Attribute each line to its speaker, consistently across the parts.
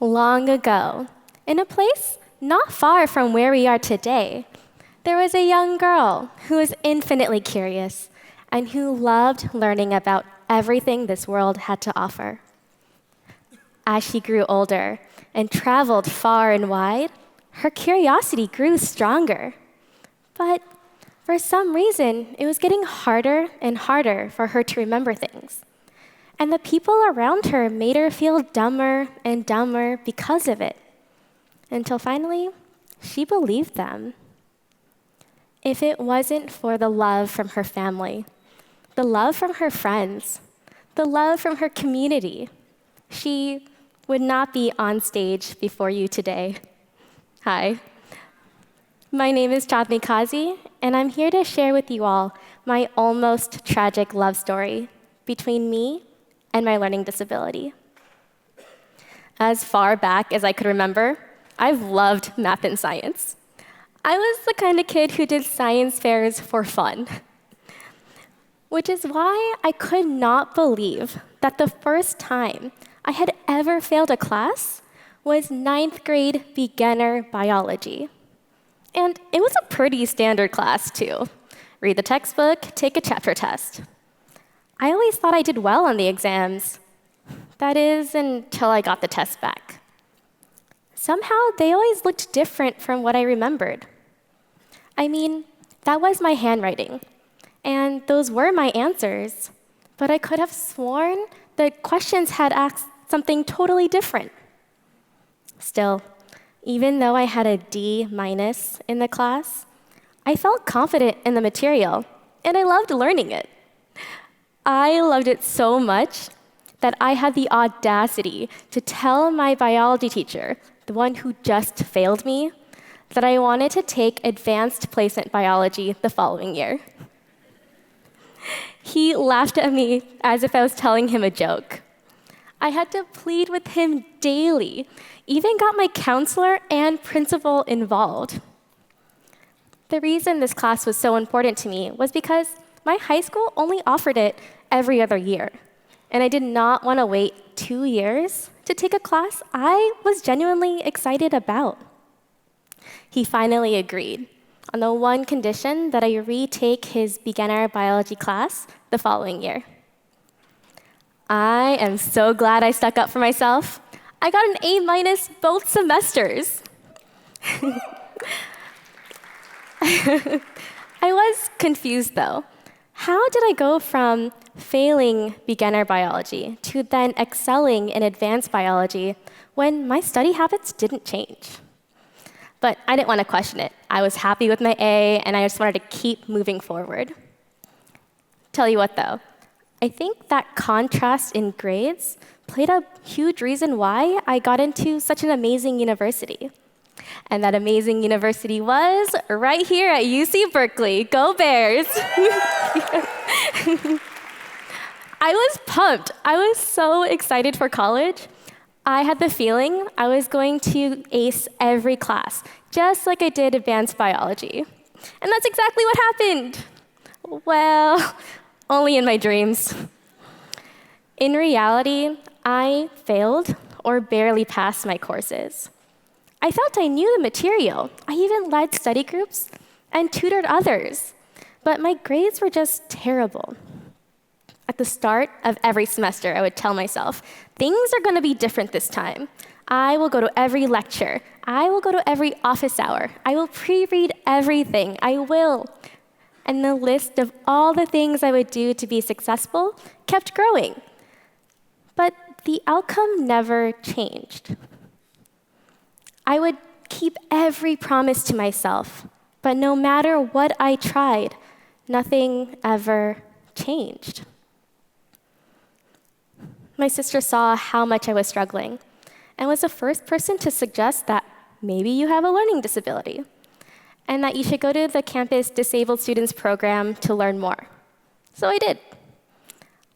Speaker 1: Long ago, in a place not far from where we are today, there was a young girl who was infinitely curious and who loved learning about everything this world had to offer. As she grew older and traveled far and wide, her curiosity grew stronger. But for some reason, it was getting harder and harder for her to remember things. And the people around her made her feel dumber and dumber because of it. Until finally, she believed them. If it wasn't for the love from her family, the love from her friends, the love from her community, she would not be on stage before you today. Hi. My name is Chandni Kazi, and I'm here to share with you all my almost tragic love story between me and my learning disability. As far back as I could remember, I've loved math and science. I was the kind of kid who did science fairs for fun, which is why I could not believe that the first time I had ever failed a class was 9th grade beginner biology. And it was a pretty standard class, too. Read the textbook, take a chapter test. I always thought I did well on the exams. That is, until I got the test back. Somehow, they always looked different from what I remembered. I mean, that was my handwriting, and those were my answers, but I could have sworn the questions had asked something totally different. Still, even though I had a D- in the class, I felt confident in the material, and I loved learning it. I loved it so much that I had the audacity to tell my biology teacher, the one who just failed me, that I wanted to take advanced placement biology the following year. He laughed at me as if I was telling him a joke. I had to plead with him daily, even got my counselor and principal involved. The reason this class was so important to me was because my high school only offered it every other year, and I did not want to wait 2 years to take a class I was genuinely excited about. He finally agreed on the one condition that I retake his beginner biology class the following year. I am so glad I stuck up for myself. I got an A- both semesters. I was confused, though. How did I go from failing beginner biology to then excelling in advanced biology when my study habits didn't change? But I didn't want to question it. I was happy with my A, and I just wanted to keep moving forward. Tell you what, though, I think that contrast in grades played a huge reason why I got into such an amazing university. And that amazing university was right here at UC Berkeley. Go Bears! I was pumped. I was so excited for college. I had the feeling I was going to ace every class, just like I did advanced biology. And that's exactly what happened. Well, only in my dreams. In reality, I failed or barely passed my courses. I felt I knew the material. I even led study groups and tutored others, but my grades were just terrible. At the start of every semester, I would tell myself, things are going to be different this time. I will go to every lecture. I will go to every office hour. I will pre-read everything. I will. And the list of all the things I would do to be successful kept growing. But the outcome never changed. I would keep every promise to myself, but no matter what I tried, nothing ever changed. My sister saw how much I was struggling and was the first person to suggest that maybe you have a learning disability and that you should go to the campus disabled students program to learn more. So I did.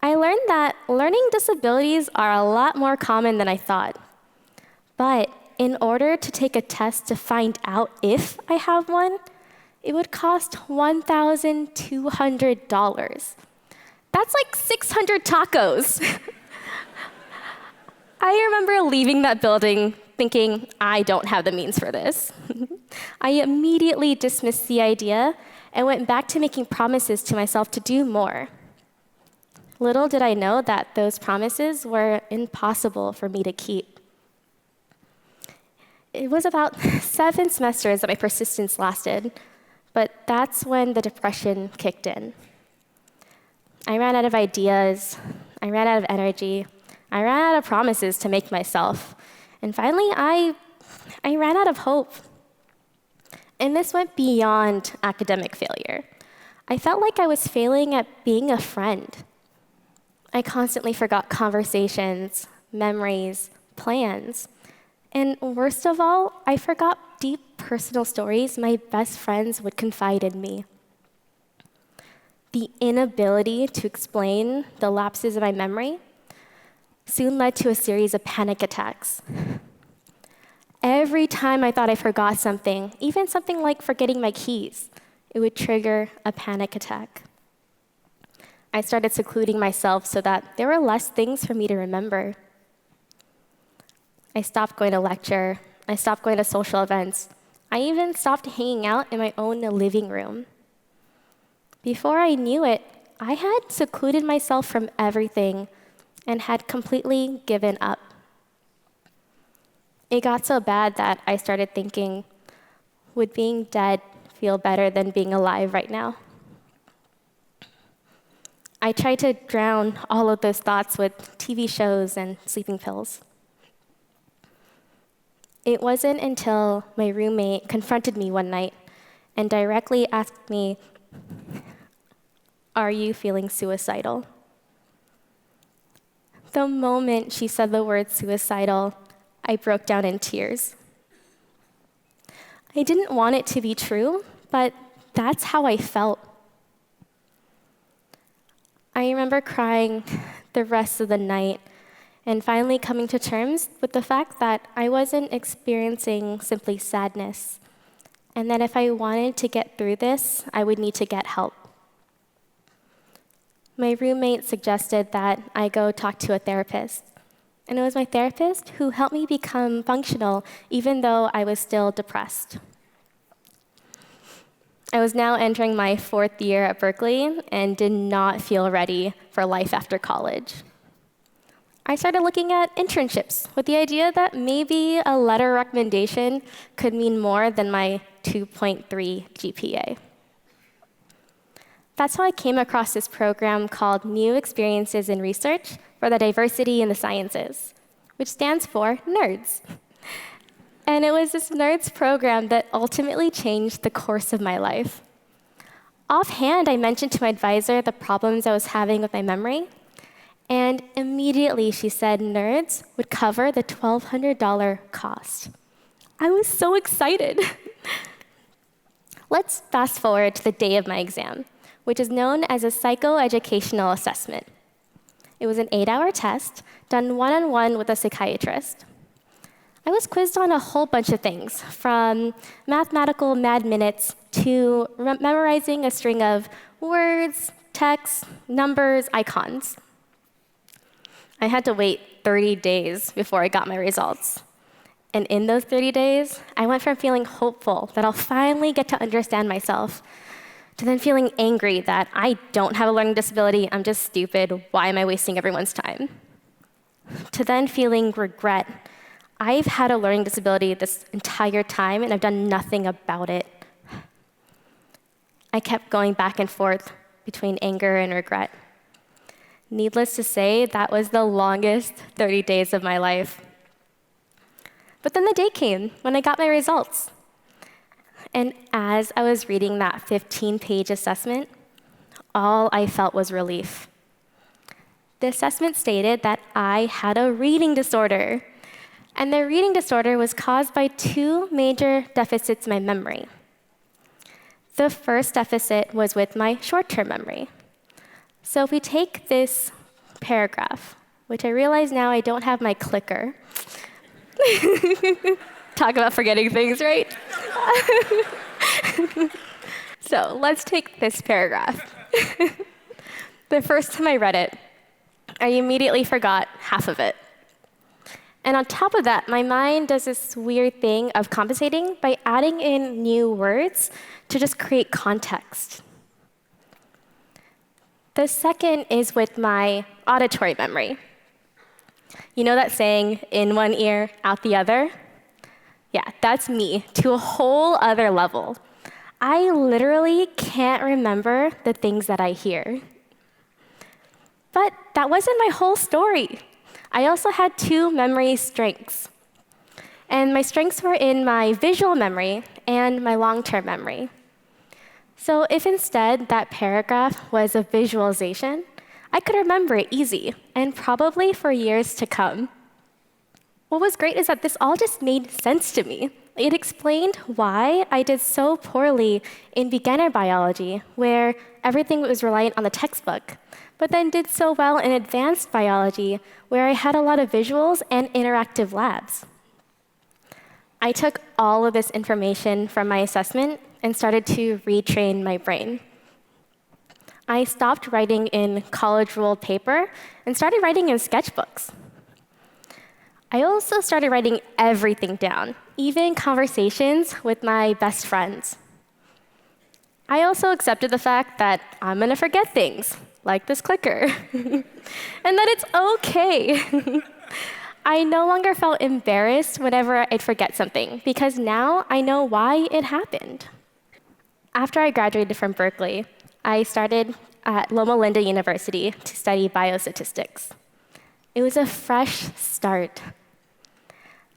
Speaker 1: I learned that learning disabilities are a lot more common than I thought. But in order to take a test to find out if I have one, it would cost $1,200. That's like 600 tacos. I remember leaving that building thinking, I don't have the means for this. I immediately dismissed the idea and went back to making promises to myself to do more. Little did I know that those promises were impossible for me to keep. It was about 7 semesters that my persistence lasted, but that's when the depression kicked in. I ran out of ideas, I ran out of energy, I ran out of promises to make myself, and finally I ran out of hope. And this went beyond academic failure. I felt like I was failing at being a friend. I constantly forgot conversations, memories, plans. And worst of all, I forgot deep personal stories my best friends would confide in me. The inability to explain the lapses of my memory soon led to a series of panic attacks. Every time I thought I forgot something, even something like forgetting my keys, it would trigger a panic attack. I started secluding myself so that there were less things for me to remember. I stopped going to lecture. I stopped going to social events. I even stopped hanging out in my own living room. Before I knew it, I had secluded myself from everything and had completely given up. It got so bad that I started thinking, would being dead feel better than being alive right now? I tried to drown all of those thoughts with TV shows and sleeping pills. It wasn't until my roommate confronted me one night and directly asked me, "Are you feeling suicidal?" The moment she said the word suicidal, I broke down in tears. I didn't want it to be true, but that's how I felt. I remember crying the rest of the night and finally coming to terms with the fact that I wasn't experiencing simply sadness, and that if I wanted to get through this, I would need to get help. My roommate suggested that I go talk to a therapist, and it was my therapist who helped me become functional even though I was still depressed. I was now entering my 4th year at Berkeley and did not feel ready for life after college. I started looking at internships with the idea that maybe a letter recommendation could mean more than my 2.3 GPA. That's how I came across this program called New Experiences in Research for the Diversity in the Sciences, which stands for NERDS. And it was this NERDS program that ultimately changed the course of my life. Offhand, I mentioned to my advisor the problems I was having with my memory, and immediately she said NERDS would cover the $1,200 cost. I was so excited. Let's fast forward to the day of my exam, which is known as a psychoeducational assessment. It was an 8-hour test done one-on-one with a psychiatrist. I was quizzed on a whole bunch of things, from mathematical mad minutes to memorizing a string of words, texts, numbers, icons. I had to wait 30 days before I got my results. And in those 30 days, I went from feeling hopeful that I'll finally get to understand myself to then feeling angry that I don't have a learning disability, I'm just stupid, why am I wasting everyone's time? To then feeling regret. I've had a learning disability this entire time, and I've done nothing about it. I kept going back and forth between anger and regret. Needless to say, that was the longest 30 days of my life. But then the day came when I got my results. And as I was reading that 15-page assessment, all I felt was relief. The assessment stated that I had a reading disorder. And the reading disorder was caused by 2 major deficits in my memory. The first deficit was with my short-term memory. So if we take this paragraph, which I realize now I don't have my clicker. Talk about forgetting things, right? So let's take this paragraph. The first time I read it, I immediately forgot half of it. And on top of that, my mind does this weird thing of compensating by adding in new words to just create context. The second is with my auditory memory. You know that saying, in one ear, out the other? Yeah, that's me to a whole other level. I literally can't remember the things that I hear. But that wasn't my whole story. I also had two memory strengths. And my strengths were in my visual memory and my long-term memory. So if instead that paragraph was a visualization, I could remember it easy, and probably for years to come. What was great is that this all just made sense to me. It explained why I did so poorly in beginner biology, where everything was reliant on the textbook, but then did so well in advanced biology, where I had a lot of visuals and interactive labs. I took all of this information from my assessment and started to retrain my brain. I stopped writing in college-ruled paper and started writing in sketchbooks. I also started writing everything down, even conversations with my best friends. I also accepted the fact that I'm going to forget things, like this clicker, and that it's okay. I no longer felt embarrassed whenever I'd forget something, because now I know why it happened. After I graduated from Berkeley, I started at Loma Linda University to study biostatistics. It was a fresh start.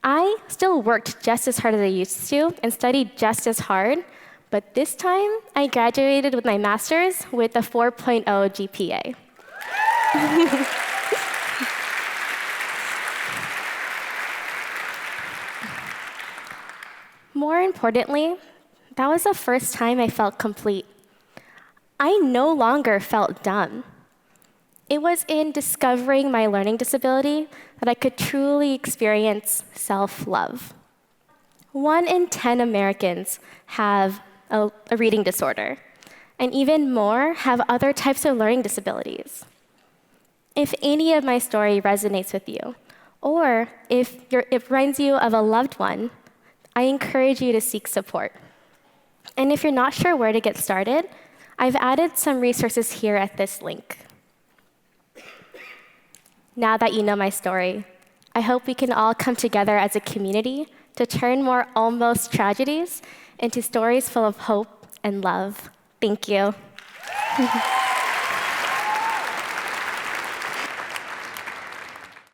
Speaker 1: I still worked just as hard as I used to and studied just as hard, but this time I graduated with my master's with a 4.0 GPA. More importantly, that was the first time I felt complete. I no longer felt dumb. It was in discovering my learning disability that I could truly experience self-love. 1 in 10 Americans have a reading disorder, and even more have other types of learning disabilities. If any of my story resonates with you, or if it reminds you of a loved one, I encourage you to seek support. And if you're not sure where to get started, I've added some resources here at this link. Now that you know my story, I hope we can all come together as a community to turn more almost tragedies into stories full of hope and love. Thank you.